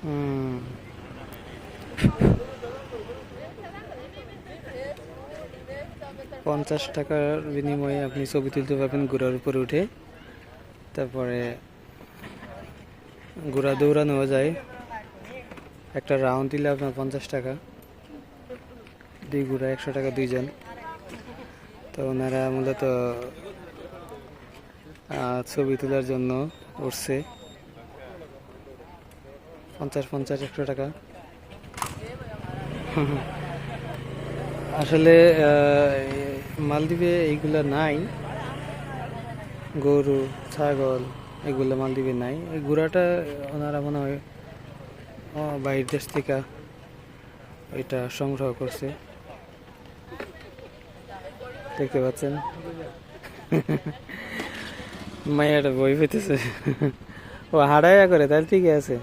হুম, 50 টাকার বিনিময়ে আপনি ছবি তুলতে পারবেন ঘোড়ার উপরে উঠে। তারপরে ঘোড়া দৌড়ানো যায়, একটা রাউন্ড দিলে আপনার 50 টাকা, দুই ঘোড়া 100 টাকা দুইজন। তো ওনারা মূলত ছবি তোলার জন্য উঠছে, 50 50 100 টাকা। আসলে মালদ্বীপে এইগুলা নাই, গরু ছাগল এগুলো মালদ্বীপে নাই। এই ঘোড়াটা ওনারা মনে হয় বাইরের দেশ থেকে এটা সংগ্রহ করছে, দেখতে পাচ্ছেন। মাইয়াটা বই পেতেছে, ও হারায়া করে, তাহলে ঠিকই আছে।